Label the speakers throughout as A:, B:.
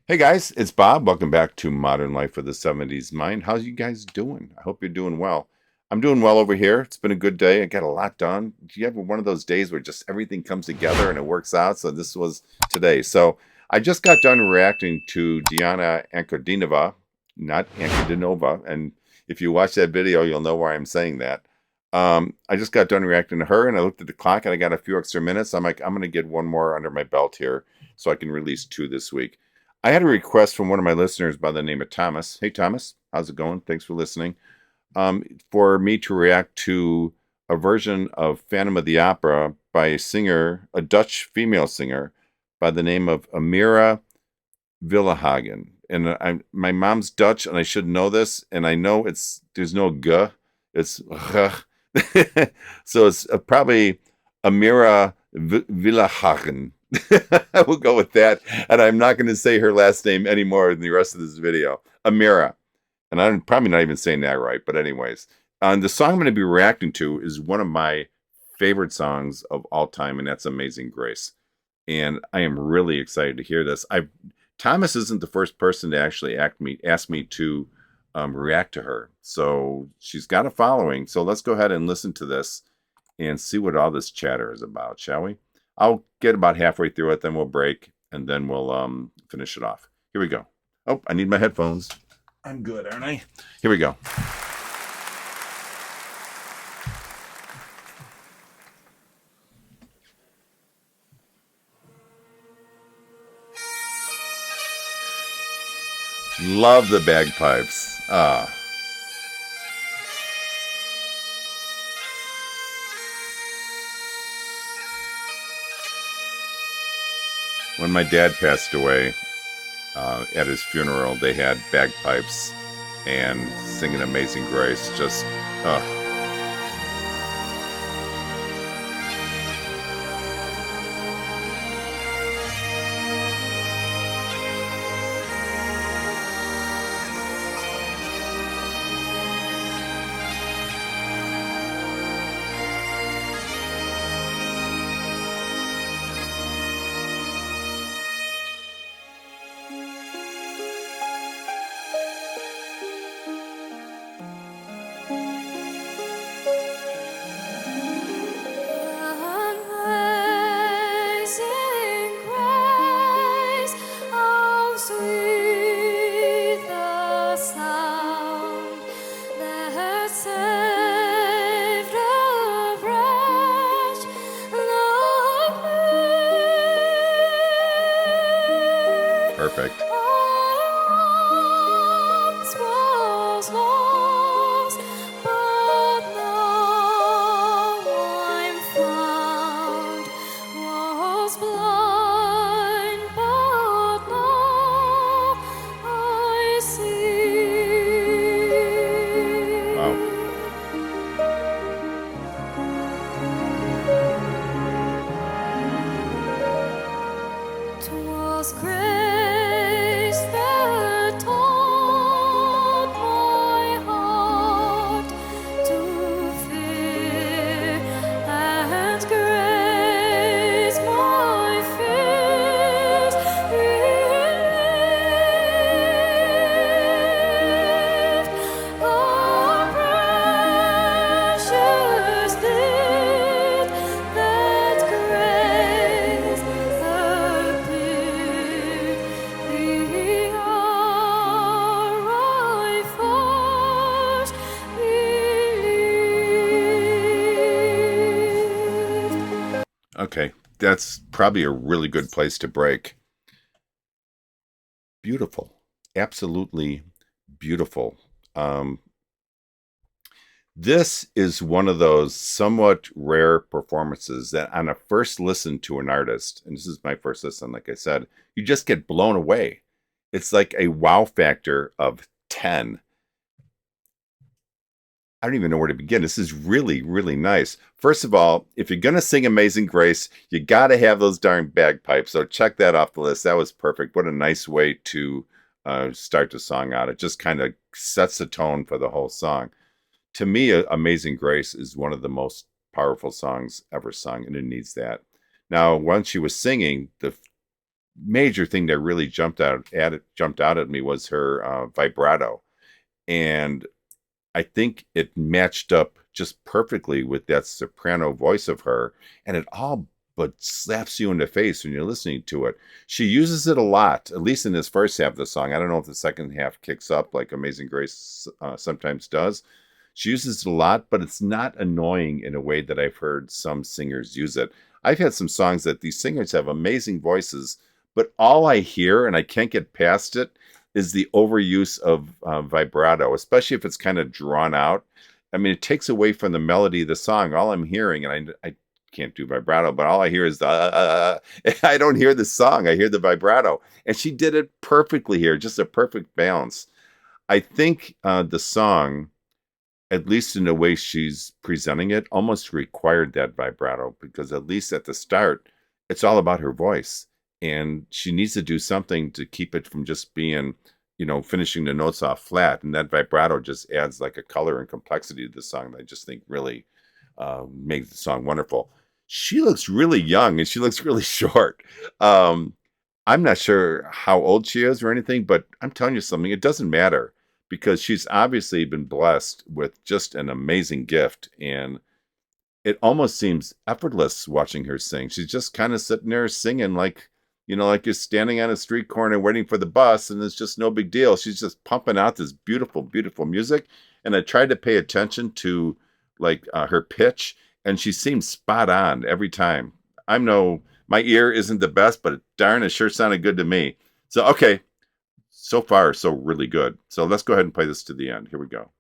A: Hey guys, it's Bob. Welcome back to Modern Life for the 70s Mind. How's you guys doing? I hope you're doing well. I'm doing well over here. It's been a good day. I got a lot done. Do you have one of those days where just everything comes together and it works out? So this was today. So I just got done reacting to Diana Ankudinova, not Ankudinova. And if you watch that video, you'll know why I'm saying that. I just got done reacting to her and I looked at the clock and I got a few extra minutes. I'm like, I'm going to get one more under my belt here so I can release two this week. I had a request from one of my listeners by the name of Thomas. Hey, Thomas, how's it going? Thanks for listening. For me to react to a version of Phantom of the Opera by a singer, a Dutch female singer by the name of Amira Willighagen. And my mom's Dutch, and I should know this. And I know there's no g, it's so it's probably Amira Willighagen. I will go with that, and I'm not going to say her last name anymore in the rest of this video. Amira, and I'm probably not even saying that right, but anyways, the song I'm going to be reacting to is one of my favorite songs of all time, and that's "Amazing Grace." And I am really excited to hear this. Thomas isn't the first person to actually ask me to react to her, so she's got a following. So let's go ahead and listen to this and see what all this chatter is about, shall we? I'll get about halfway through it, then we'll break, and then we'll finish it off. Here we go. Oh, I need my headphones. I'm good, aren't I? Here we go. Love the bagpipes. When my dad passed away, at his funeral, they had bagpipes and singing "Amazing Grace." Just, uh,
B: Amazing grace, how sweet the sound that saved a wretch like me.
A: perfect.
B: I once was lost, but now I'm found. Was blind, but now I
A: Wow.
B: see. 'Twas grace that taught my heart to fear, and grace my fears relieved. Oh, precious did that grace appear the hour I first believed.
A: Okay, that's probably a really good place to break. Beautiful, absolutely beautiful. Um, This is one of those somewhat rare performances that, on a first listen to an artist, and this is my first listen, like I said, you just get blown away. It's like a wow factor of 10. I don't even know where to begin. This is really, really nice. First of all, if you're going to sing Amazing Grace, you got to have those darn bagpipes. So check that off the list. That was perfect. What a nice way to start the song out. It just kind of sets the tone for the whole song. To me, Amazing Grace is one of the most powerful songs ever sung, and it needs that. Now, once she was singing, major thing that really jumped out at me was her vibrato, and I think it matched up just perfectly with that soprano voice of her, and it all but slaps you in the face when you're listening to it. She uses it a lot, at least in this first half of the song. I don't know if the second half kicks up like Amazing Grace sometimes does. She uses it a lot, but it's not annoying in a way that I've heard some singers use it. I've had some songs that these singers have amazing voices, but all I hear, and I can't get past it, is the overuse of vibrato, especially if it's kind of drawn out. I mean, it takes away from the melody of the song. All I'm hearing, and I can't do vibrato, but all I hear is the. I don't hear the song. I hear the vibrato, and she did it perfectly here, just a perfect balance. I think the song, at least in the way she's presenting it, almost required that vibrato because at least at the start, it's all about her voice. And she needs to do something to keep it from just being, finishing the notes off flat. And that vibrato just adds like a color and complexity to the song that I just think really makes the song wonderful. She looks really young and she looks really short. Um, I'm not sure how old she is or anything, but I'm telling you something, it doesn't matter because she's obviously been blessed with just an amazing gift. And it almost seems effortless watching her sing. She's just kind of sitting there singing like, like you're standing on a street corner waiting for the bus and it's just no big deal. She's just pumping out this beautiful, beautiful music. And I tried to pay attention to like her pitch and she seems spot on every time. My ear isn't the best, but darn, it sure sounded good to me. So, okay, so far, so really good. So let's go ahead and play this to the end. Here we go.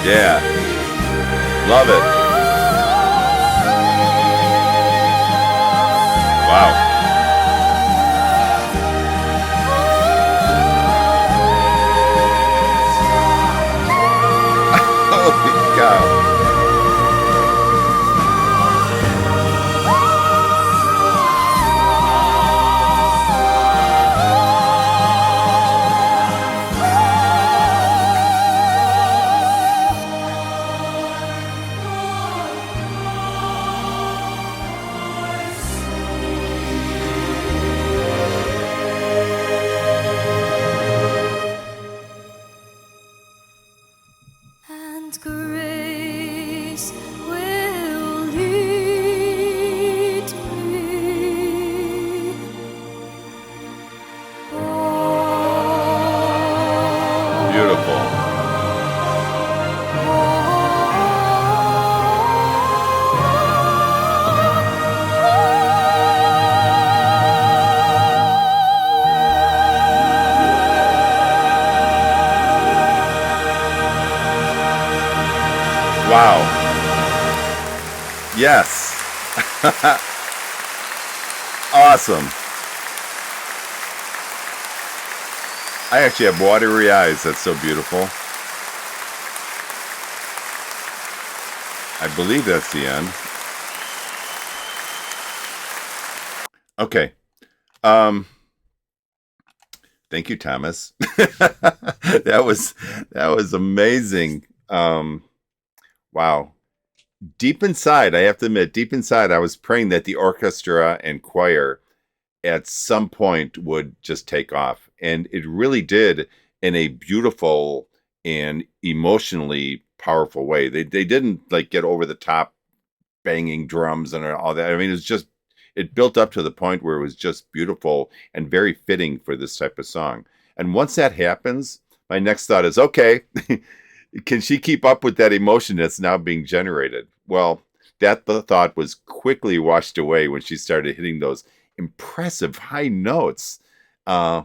A: Yeah. Love it. Wow. Holy cow.
B: And grace will lead me.
A: Beautiful. Wow. Yes. Awesome. I actually have watery eyes. That's so beautiful. I believe that's the end. Okay. Thank you, Thomas. that was amazing. Wow. Deep inside, I have to admit, deep inside, I was praying that the orchestra and choir at some point would just take off. And it really did in a beautiful and emotionally powerful way. They didn't like get over the top banging drums and all that. I mean, It built up to the point where it was just beautiful and very fitting for this type of song. And once that happens, my next thought is, okay, can she keep up with that emotion that's now being generated? Well, that thought was quickly washed away when she started hitting those impressive high notes. Uh,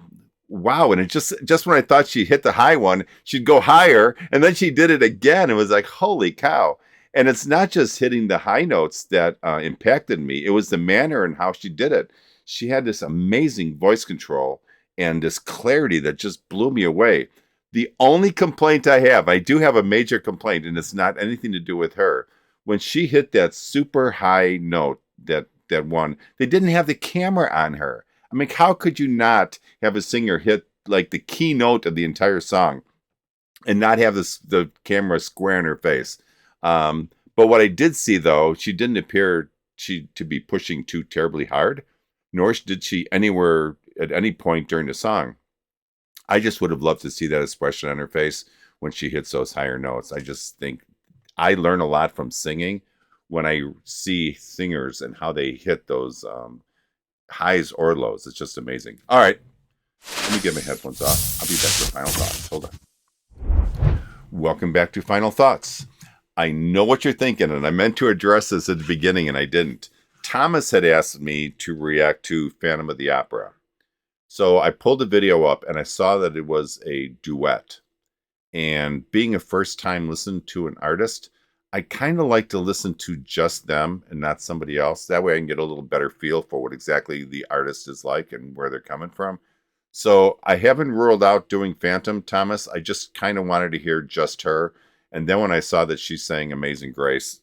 A: wow. And it just when I thought she hit the high one, she'd go higher, and then she did it again. It was like, holy cow. And it's not just hitting the high notes that impacted me. It was the manner and how she did it. She had this amazing voice control and this clarity that just blew me away. The only complaint I do have a major complaint, and it's not anything to do with her. When she hit that super high note, that one, they didn't have the camera on her. I mean, how could you not have a singer hit like the key note of the entire song and not have the camera square in her face? But what I did see, though, she didn't appear to be pushing too terribly hard, nor did she anywhere at any point during the song. I just would have loved to see that expression on her face when she hits those higher notes. I just think I learn a lot from singing when I see singers and how they hit those highs or lows. It's just amazing. All right, let me get my headphones off. I'll be back for final thoughts. Hold on. Welcome back to Final Thoughts. I know what you're thinking, and I meant to address this at the beginning, and I didn't. Thomas had asked me to react to Phantom of the Opera. So I pulled the video up, and I saw that it was a duet. And being a first-time listen to an artist, I kind of like to listen to just them and not somebody else. That way I can get a little better feel for what exactly the artist is like and where they're coming from. So I haven't ruled out doing Phantom, Thomas. I just kind of wanted to hear just her. And then when I saw that she sang Amazing Grace,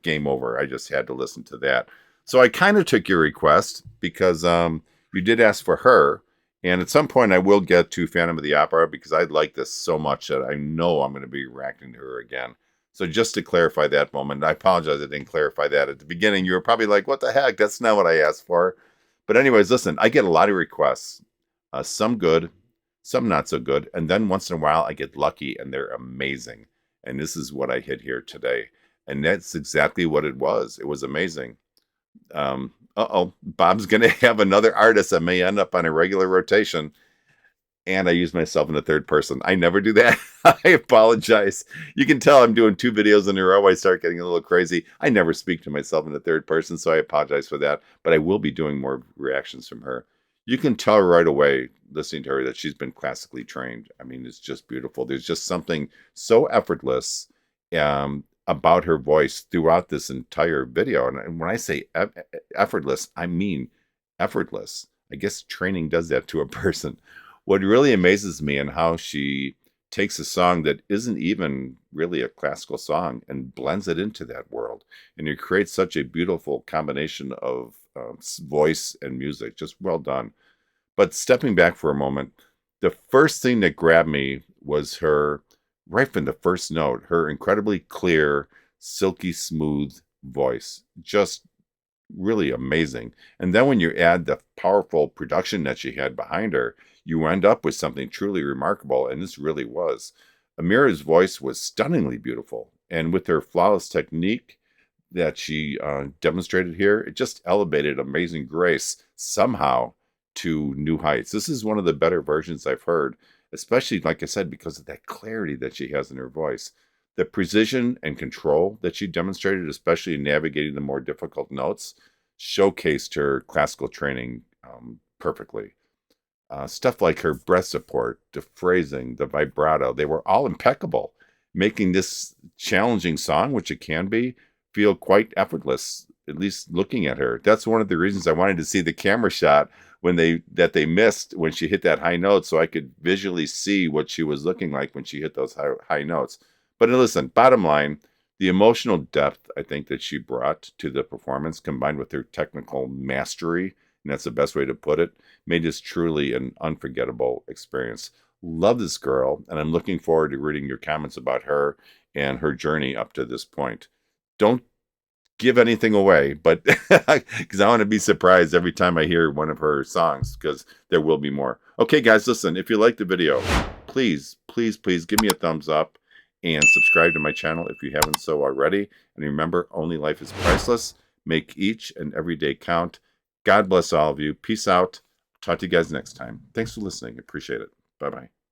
A: game over. I just had to listen to that. So I kind of took your request because you did ask for her. And at some point I will get to Phantom of the Opera because I like this so much that I know I'm going to be reacting to her again. So just to clarify that moment, I apologize I didn't clarify that at the beginning. You were probably like, what the heck? That's not what I asked for. But anyways, listen, I get a lot of requests. Some good, some not so good. And then once in a while I get lucky and they're amazing. And this is what I hit here today. And that's exactly what it was. It was amazing. Bob's going to have another artist that may end up on a regular rotation. And I use myself in the third person. I never do that. I apologize. You can tell I'm doing 2 videos in a row. I start getting a little crazy. I never speak to myself in the third person, so I apologize for that. But I will be doing more reactions from her. You can tell right away, listening to her, that she's been classically trained. I mean, it's just beautiful. There's just something so effortless about her voice throughout this entire video. And when I say effortless, I mean effortless. I guess training does that to a person. What really amazes me and how she takes a song that isn't even really a classical song and blends it into that world. And it creates such a beautiful combination of voice and music. Just well done. But stepping back for a moment, the first thing that grabbed me was her, right from the first note, her incredibly clear, silky smooth voice. Just really amazing. And then when you add the powerful production that she had behind her, you end up with something truly remarkable, and this really was. Amira's voice was stunningly beautiful, and with her flawless technique that she demonstrated here, it just elevated Amazing Grace somehow to new heights. This is one of the better versions I've heard, especially, like I said, because of that clarity that she has in her voice. The precision and control that she demonstrated, especially in navigating the more difficult notes, showcased her classical training perfectly. Stuff like her breath support, the phrasing, the vibrato, they were all impeccable, making this challenging song, which it can be, feel quite effortless, at least looking at her. That's one of the reasons I wanted to see the camera shot that they missed when she hit that high note, so I could visually see what she was looking like when she hit those high notes. But listen, bottom line, the emotional depth I think that she brought to the performance, combined with her technical mastery, and that's the best way to put it, made this truly an unforgettable experience. Love this girl, and I'm looking forward to reading your comments about her and her journey up to this point. Don't give anything away, but because I want to be surprised every time I hear one of her songs, because there will be more. Okay, guys, listen, if you like the video, please, please, please give me a thumbs up and subscribe to my channel if you haven't so already. And remember, only life is priceless. Make each and every day count. God bless all of you. Peace out. Talk to you guys next time. Thanks for listening. Appreciate it. Bye-bye.